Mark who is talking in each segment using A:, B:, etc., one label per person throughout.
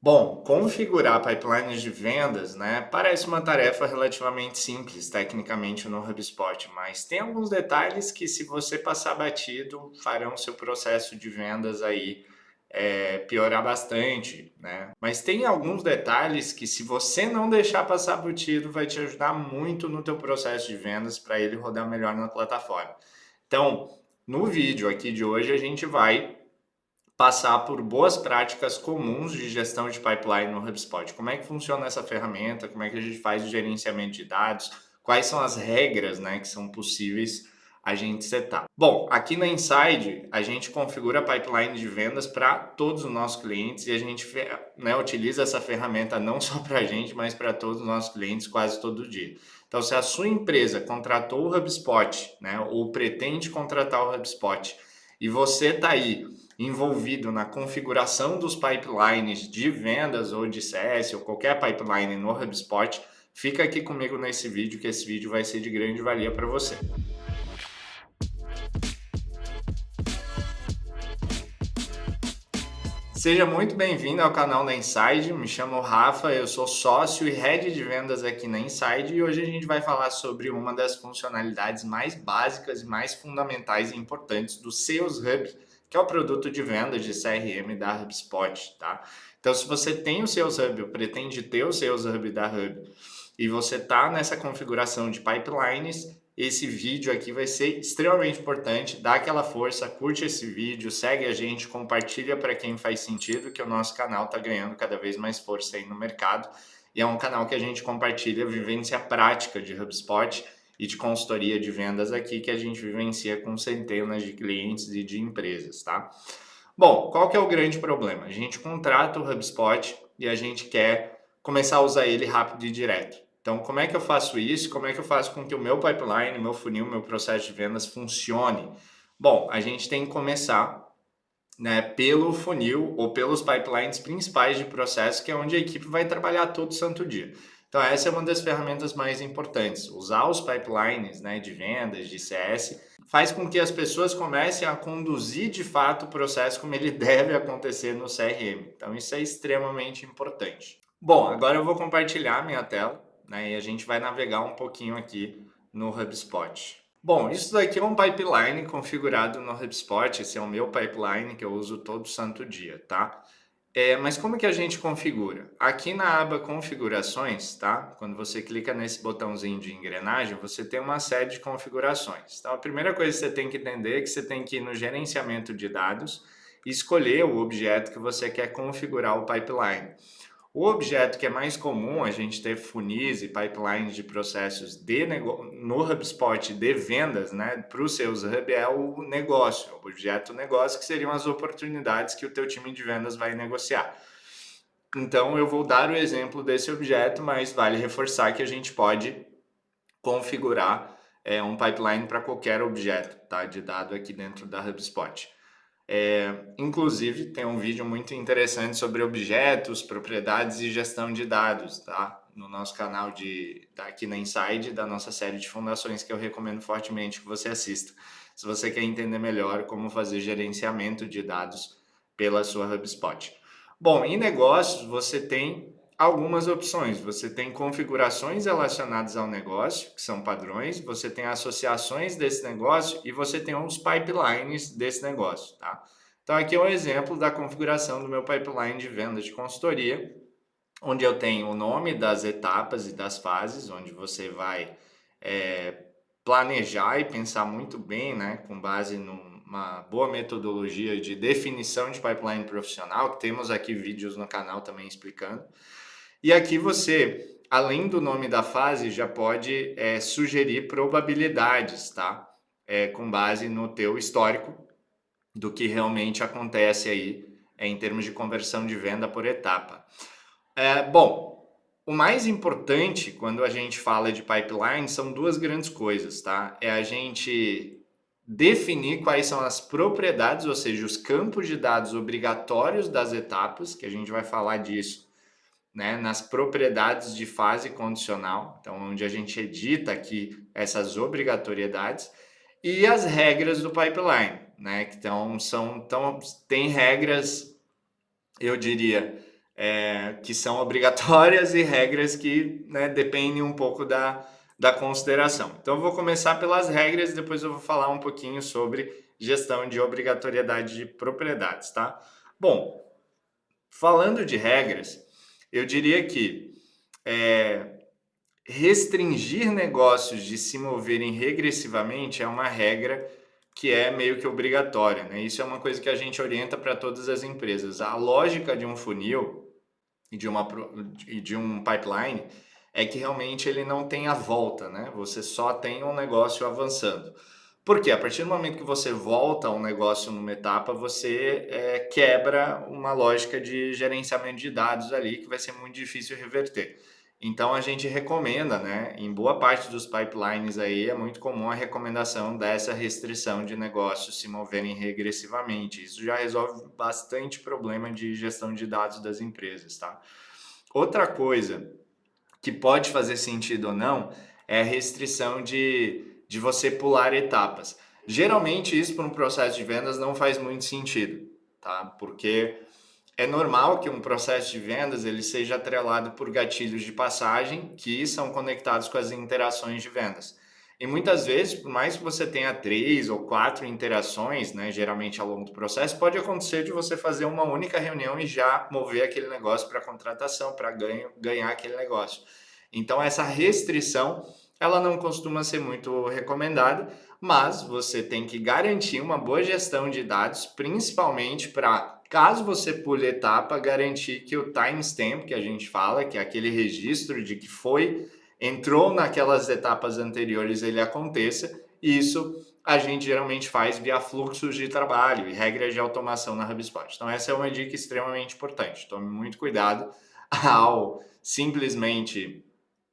A: Bom, configurar pipelines de vendas, né, parece uma tarefa relativamente simples, tecnicamente, no HubSpot, mas tem alguns detalhes que, se você passar batido, farão seu processo de vendas aí piorar bastante, né? Mas tem alguns detalhes que, se você não deixar passar batido, vai te ajudar muito no teu processo de vendas para ele rodar melhor na plataforma. Então, no vídeo aqui de hoje, a gente vai passar por boas práticas comuns de gestão de pipeline no HubSpot. Como é que funciona essa ferramenta? Como é que a gente faz o gerenciamento de dados? Quais são as regras, né, que são possíveis a gente setar? Bom, aqui na Inside, a gente configura a pipeline de vendas para todos os nossos clientes e a gente, né, utiliza essa ferramenta não só para a gente, mas para todos os nossos clientes quase todo dia. Então, se a sua empresa contratou o HubSpot, né, ou pretende contratar o HubSpot, e você está aí envolvido na configuração dos pipelines de vendas ou de CS ou qualquer pipeline no HubSpot, fica aqui comigo nesse vídeo, que esse vídeo vai ser de grande valia para você. Seja muito bem-vindo ao canal da Inside. Me chamo Rafa, eu sou sócio e head de vendas aqui na Inside e hoje a gente vai falar sobre uma das funcionalidades mais básicas e mais fundamentais e importantes do Sales Hub, que é o produto de vendas de CRM da HubSpot, tá? Então, se você tem o Sales Hub ou pretende ter o Sales Hub da Hub e você está nessa configuração de pipelines, esse vídeo aqui vai ser extremamente importante. Dá aquela força, curte esse vídeo, segue a gente, compartilha para quem faz sentido, que o nosso canal está ganhando cada vez mais força aí no mercado. E é um canal que a gente compartilha vivência prática de HubSpot e de consultoria de vendas aqui, que a gente vivencia com centenas de clientes e de empresas, tá? Bom, qual que é o grande problema? A gente contrata o HubSpot e a gente quer começar a usar ele rápido e direto. Então, como é que eu faço isso? Como é que eu faço com que o meu pipeline, meu funil, meu processo de vendas funcione? Bom, a gente tem que começar, né, pelo funil ou pelos pipelines principais de processo, que é onde a equipe vai trabalhar todo santo dia. Então, essa é uma das ferramentas mais importantes. Usar os pipelines, né, de vendas, de CS, faz com que as pessoas comecem a conduzir de fato o processo como ele deve acontecer no CRM. Então, isso é extremamente importante. Bom, agora eu vou compartilhar minha tela, né, e a gente vai navegar um pouquinho aqui no HubSpot. Bom, isso daqui é um pipeline configurado no HubSpot. Esse é o meu pipeline que eu uso todo santo dia, tá? Mas como que a gente configura? Aqui na aba configurações, tá? Quando você clica nesse botãozinho de engrenagem, você tem uma série de configurações. Então, a primeira coisa que você tem que entender é que você tem que ir no gerenciamento de dados e escolher o objeto que você quer configurar o pipeline. O objeto que é mais comum a gente ter funis e pipelines de processos no HubSpot de vendas, né, para o Sales Hub é o negócio, o objeto negócio, que seriam as oportunidades que o teu time de vendas vai negociar. Então eu vou dar o exemplo desse objeto, mas vale reforçar que a gente pode configurar um pipeline para qualquer objeto, tá, de dado aqui dentro da HubSpot. Inclusive, tem um vídeo muito interessante sobre objetos, propriedades e gestão de dados, tá? No nosso canal aqui na Inside, da nossa série de fundações, que eu recomendo fortemente que você assista, se você quer entender melhor como fazer gerenciamento de dados pela sua HubSpot. Bom, em negócios, você tem algumas opções. Você tem configurações relacionadas ao negócio, que são padrões, você tem associações desse negócio e você tem os pipelines desse negócio, tá? Então, aqui é um exemplo da configuração do meu pipeline de venda de consultoria, onde eu tenho o nome das etapas e das fases, onde você vai é, planejar e pensar muito bem, né, com base numa boa metodologia de definição de pipeline profissional, que temos aqui vídeos no canal também explicando. E aqui você, além do nome da fase, já pode sugerir probabilidades, tá? Com base no teu histórico do que realmente acontece aí em termos de conversão de venda por etapa. Bom, o mais importante quando a gente fala de pipeline são duas grandes coisas, tá? É a gente definir quais são as propriedades, ou seja, os campos de dados obrigatórios das etapas, que a gente vai falar disso, né, nas propriedades de fase condicional, então onde a gente edita aqui essas obrigatoriedades, e as regras do pipeline, né? Então tem regras, eu diria, que são obrigatórias e regras que, né, dependem um pouco da consideração. Então, eu vou começar pelas regras, depois eu vou falar um pouquinho sobre gestão de obrigatoriedade de propriedades, tá? Bom, falando de regras, eu diria que restringir negócios de se moverem regressivamente é uma regra que é meio que obrigatória, né? Isso é uma coisa que a gente orienta para todas as empresas. A lógica de um funil e de um pipeline é que realmente ele não tem a volta, né? Você só tem um negócio avançando. Porque a partir do momento que você volta um negócio numa etapa, você quebra uma lógica de gerenciamento de dados ali que vai ser muito difícil reverter. Então a gente recomenda, né? Em boa parte dos pipelines aí é muito comum a recomendação dessa restrição de negócios se moverem regressivamente. Isso já resolve bastante problema de gestão de dados das empresas, tá? Outra coisa que pode fazer sentido ou não é a restrição de você pular etapas. Geralmente isso para um processo de vendas não faz muito sentido, tá? Porque é normal que um processo de vendas ele seja atrelado por gatilhos de passagem que são conectados com as interações de vendas. E muitas vezes, por mais que você tenha 3 ou 4 interações, né, geralmente ao longo do processo, pode acontecer de você fazer uma única reunião e já mover aquele negócio para contratação, para ganhar aquele negócio. Então, essa restrição, ela não costuma ser muito recomendada, mas você tem que garantir uma boa gestão de dados, principalmente para, caso você pule etapa, garantir que o timestamp que a gente fala, que é aquele registro de que entrou naquelas etapas anteriores, ele aconteça. E isso a gente geralmente faz via fluxos de trabalho e regras de automação na HubSpot. Então, essa é uma dica extremamente importante. Tome muito cuidado ao simplesmente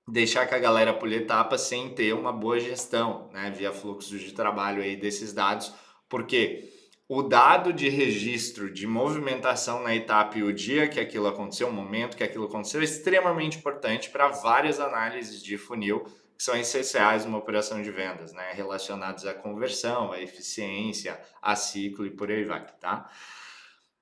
A: deixar que a galera pule etapas sem ter uma boa gestão, né, via fluxos de trabalho aí desses dados, porque o dado de registro de movimentação na etapa e o dia que aquilo aconteceu, o momento que aquilo aconteceu, é extremamente importante para várias análises de funil que são essenciais numa operação de vendas, né, relacionadas à conversão, à eficiência, a ciclo e por aí vai, tá?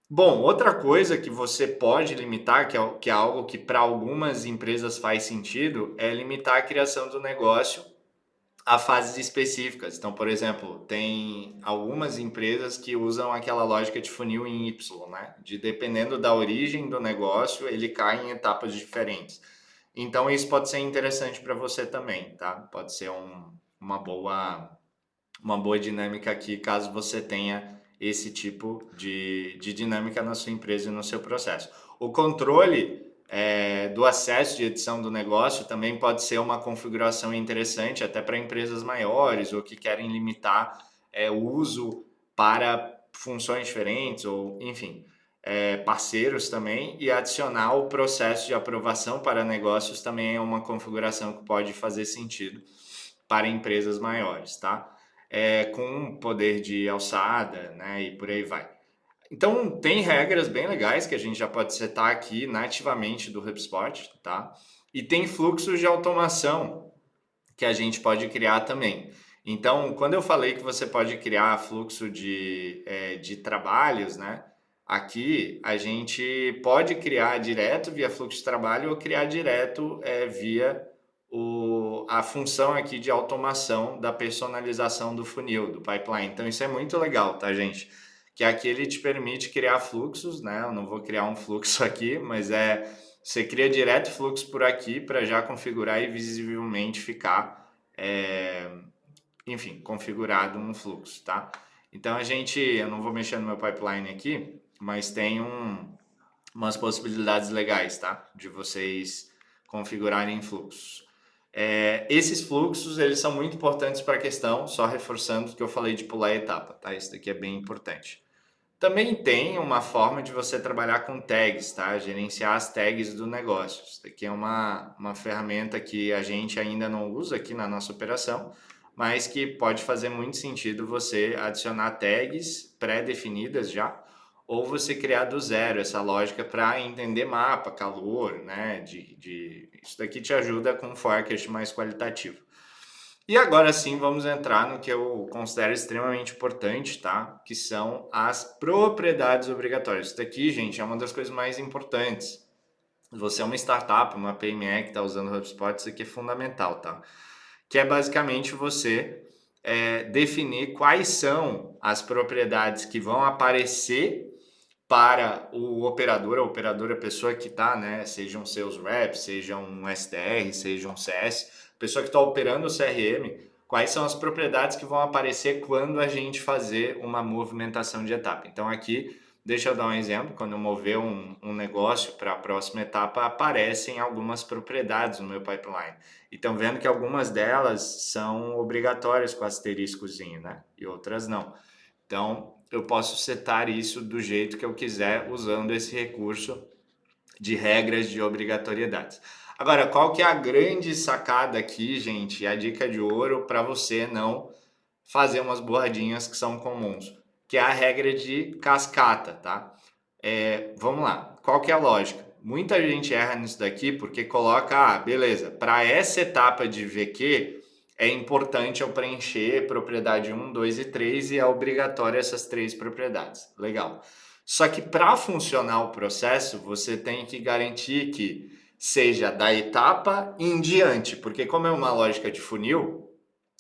A: Bom, outra coisa que você pode limitar, que é algo que para algumas empresas faz sentido, é limitar a criação do negócio a fases específicas. Então, por exemplo, tem algumas empresas que usam aquela lógica de funil em Y, né? De dependendo da origem do negócio, ele cai em etapas diferentes. Então, isso pode ser interessante para você também, tá? Pode ser uma boa dinâmica aqui, caso você tenha esse tipo de dinâmica na sua empresa e no seu processo. O controle do acesso de edição do negócio também pode ser uma configuração interessante até para empresas maiores ou que querem limitar o uso para funções diferentes ou, enfim, parceiros também, e adicionar o processo de aprovação para negócios também é uma configuração que pode fazer sentido para empresas maiores, tá? Com poder de alçada, né, e por aí vai. Então, tem regras bem legais que a gente já pode setar aqui nativamente do HubSpot, tá? E tem fluxos de automação que a gente pode criar também. Então, quando eu falei que você pode criar fluxo de trabalhos, né? Aqui a gente pode criar direto via fluxo de trabalho ou criar direto via a função aqui de automação da personalização do funil, do pipeline. Então, isso é muito legal, tá, gente? Que aqui ele te permite criar fluxos, né? Eu não vou criar um fluxo aqui, mas você cria direto fluxo por aqui para já configurar e visivelmente ficar, enfim, configurado um fluxo, tá? Então eu não vou mexer no meu pipeline aqui, mas tem umas possibilidades legais, tá? De vocês configurarem fluxos. Esses fluxos, eles são muito importantes para a questão, só reforçando o que eu falei de pular a etapa, tá? Isso daqui é bem importante. Também tem uma forma de você trabalhar com tags, tá? Gerenciar as tags do negócio. Isso daqui é uma ferramenta que a gente ainda não usa aqui na nossa operação, mas que pode fazer muito sentido você adicionar tags pré-definidas já, ou você criar do zero essa lógica para entender mapa, calor, né? Isso daqui te ajuda com um forecast mais qualitativo. E agora sim, vamos entrar no que eu considero extremamente importante, tá? Que são as propriedades obrigatórias. Isso daqui, gente, é uma das coisas mais importantes. você é uma startup, uma PME que está usando o HubSpot, isso aqui é fundamental, tá? Que é basicamente você definir quais são as propriedades que vão aparecer para o operador, a operadora, a pessoa que está, né, seja um sales rep, seja um SDR, seja um CS, a pessoa que está operando o CRM, quais são as propriedades que vão aparecer quando a gente fazer uma movimentação de etapa. Então aqui, deixa eu dar um exemplo, quando eu mover um negócio para a próxima etapa, aparecem algumas propriedades no meu pipeline. E estão vendo que algumas delas são obrigatórias com asteriscozinho, né? E outras não. Então, eu posso setar isso do jeito que eu quiser usando esse recurso de regras de obrigatoriedades. Agora, qual que é a grande sacada aqui, gente? A dica de ouro para você não fazer umas burradinhas que são comuns, que é a regra de cascata, tá? Vamos lá, qual que é a lógica? Muita gente erra nisso daqui porque coloca, beleza, para essa etapa de VQ é importante eu preencher propriedade 1, 2 e 3 e é obrigatório essas três propriedades. Legal. Só que para funcionar o processo, você tem que garantir que seja da etapa em diante, porque como é uma lógica de funil,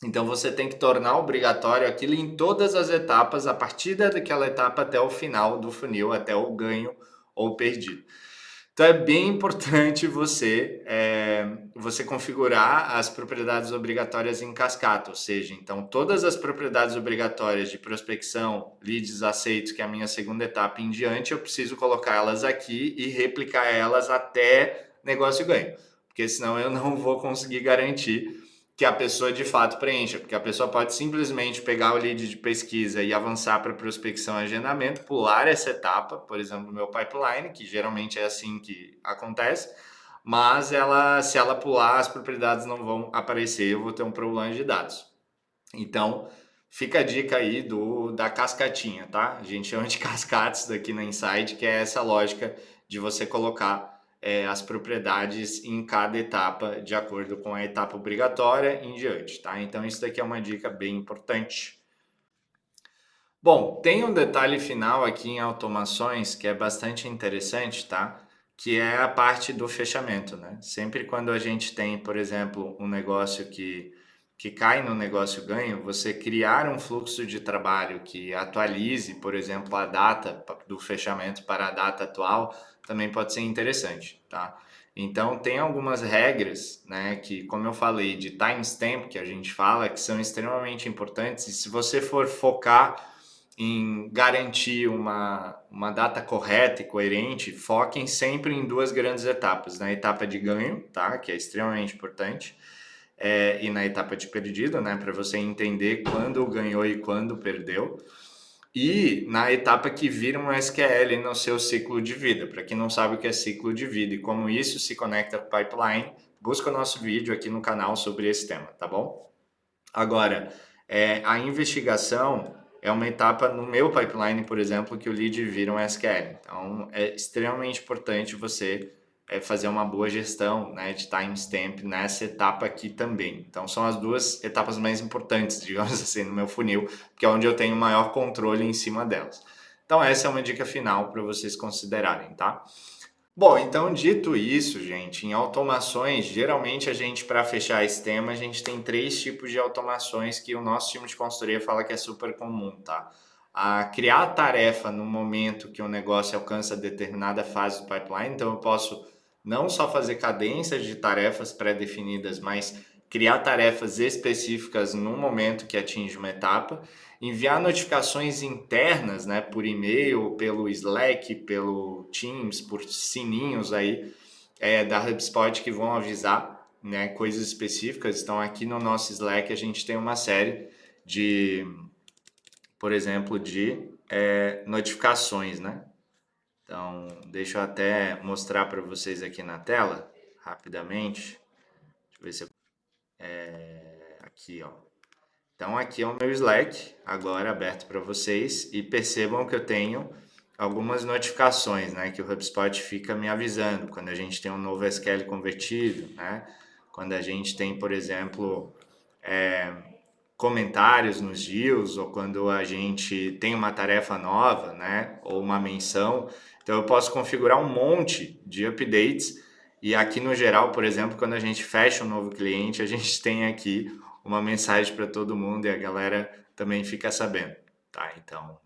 A: então você tem que tornar obrigatório aquilo em todas as etapas, a partir daquela etapa até o final do funil, até o ganho ou perdido. Então é bem importante você configurar as propriedades obrigatórias em cascata, ou seja, então todas as propriedades obrigatórias de prospecção, leads aceitos, que é a minha segunda etapa em diante, eu preciso colocar elas aqui e replicar elas até negócio ganho, porque senão eu não vou conseguir garantir que a pessoa de fato preencha, porque a pessoa pode simplesmente pegar o lead de pesquisa e avançar para prospecção e agendamento, pular essa etapa, por exemplo, no meu pipeline, que geralmente é assim que acontece, mas se ela pular, as propriedades não vão aparecer, eu vou ter um problema de dados. Então, fica a dica aí da cascatinha, tá? A gente chama de cascates daqui na Insight, que é essa lógica de você colocar as propriedades em cada etapa, de acordo com a etapa obrigatória em diante, tá? Então, isso daqui é uma dica bem importante. Bom, tem um detalhe final aqui em automações que é bastante interessante, tá? Que é a parte do fechamento, né? Sempre quando a gente tem, por exemplo, um negócio que cai no negócio ganho, você criar um fluxo de trabalho que atualize, por exemplo, a data do fechamento para a data atual, também pode ser interessante, tá? Então, tem algumas regras, né, que, como eu falei, de timestamp, que a gente fala, que são extremamente importantes, e se você for focar em garantir uma data correta e coerente, foquem sempre em duas grandes etapas. Na etapa de ganho, tá? Que é extremamente importante, e na etapa de perdido, né? Para você entender quando ganhou e quando perdeu. E na etapa que vira um SQL no seu ciclo de vida. Para quem não sabe o que é ciclo de vida e como isso se conecta com o pipeline, busca o nosso vídeo aqui no canal sobre esse tema, tá bom? Agora, a investigação é uma etapa no meu pipeline, por exemplo, que o lead vira um SQL. Então, é extremamente importante você fazer uma boa gestão, né, de timestamp nessa etapa aqui também. Então, são as duas etapas mais importantes, digamos assim, no meu funil, que é onde eu tenho maior controle em cima delas. Então, essa é uma dica final para vocês considerarem, tá? Bom, então dito isso, gente, em automações, geralmente a gente, para fechar esse tema, a gente tem três tipos de automações que o nosso time de consultoria fala que é super comum, tá? A criar a tarefa no momento que o negócio alcança determinada fase do pipeline, então eu posso não só fazer cadências de tarefas pré-definidas, mas criar tarefas específicas no momento que atinge uma etapa, enviar notificações internas, né, por e-mail, pelo Slack, pelo Teams, por sininhos aí da HubSpot que vão avisar, né, coisas específicas. Então aqui no nosso Slack a gente tem uma série de, por exemplo, de notificações, né? Então deixa eu até mostrar para vocês aqui na tela rapidamente. Deixa eu ver se eu... aqui, ó. Então aqui é o meu Slack, agora aberto para vocês, e percebam que eu tenho algumas notificações, né, que o HubSpot fica me avisando quando a gente tem um novo SQL convertido, né, quando a gente tem, por exemplo, comentários nos deals, ou quando a gente tem uma tarefa nova, né, ou uma menção. Então eu posso configurar um monte de updates E aqui no geral, por exemplo, quando a gente fecha um novo cliente, a gente tem aqui uma mensagem para todo mundo e a galera também fica sabendo, tá? Então,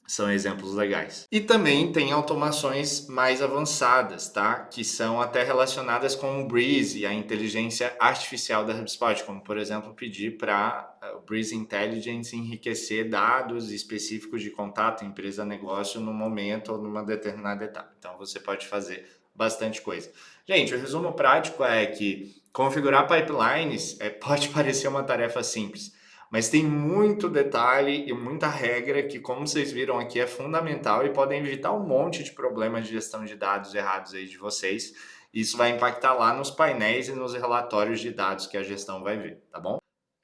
A: são exemplos legais. E também tem automações mais avançadas, tá? Que são até relacionadas com o Breeze, a inteligência artificial da HubSpot, como por exemplo pedir para o Breeze Intelligence enriquecer dados específicos de contato empresa-negócio no momento ou numa determinada etapa. Então você pode fazer bastante coisa. Gente, o resumo prático é que configurar pipelines pode parecer uma tarefa simples, mas tem muito detalhe e muita regra que, como vocês viram aqui, é fundamental e podem evitar um monte de problemas de gestão de dados errados aí de vocês. Isso vai impactar lá nos painéis e nos relatórios de dados que a gestão vai ver, tá bom?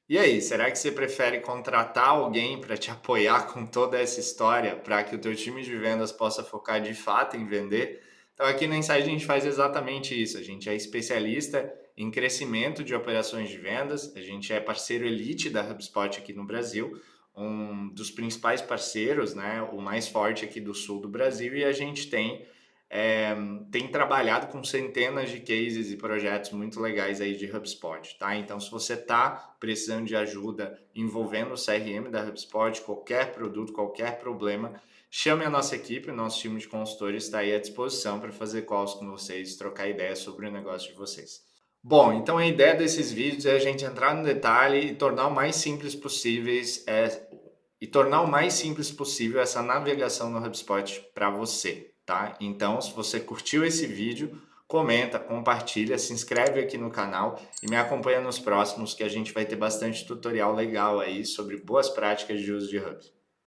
A: E aí, será que você prefere contratar alguém para te apoiar com toda essa história para que o teu time de vendas possa focar de fato em vender? Então aqui na Insight a gente faz exatamente isso. A gente é especialista em crescimento de operações de vendas, a gente é parceiro elite da HubSpot aqui no Brasil, um dos principais parceiros, né, o mais forte aqui do sul do Brasil, e a gente tem trabalhado com centenas de cases e projetos muito legais aí de HubSpot, tá? Então, se você está precisando de ajuda envolvendo o CRM da HubSpot, qualquer produto, qualquer problema, chame a nossa equipe, o nosso time de consultores está aí à disposição para fazer calls com vocês, trocar ideias sobre o negócio de vocês. Bom, então a ideia desses vídeos é a gente entrar no detalhe e tornar o mais simples possíveis, essa navegação no HubSpot para você, tá? Então, se você curtiu esse vídeo, comenta, compartilha, se inscreve aqui no canal e me acompanha nos próximos que a gente vai ter bastante tutorial legal aí sobre boas práticas de uso de Hub.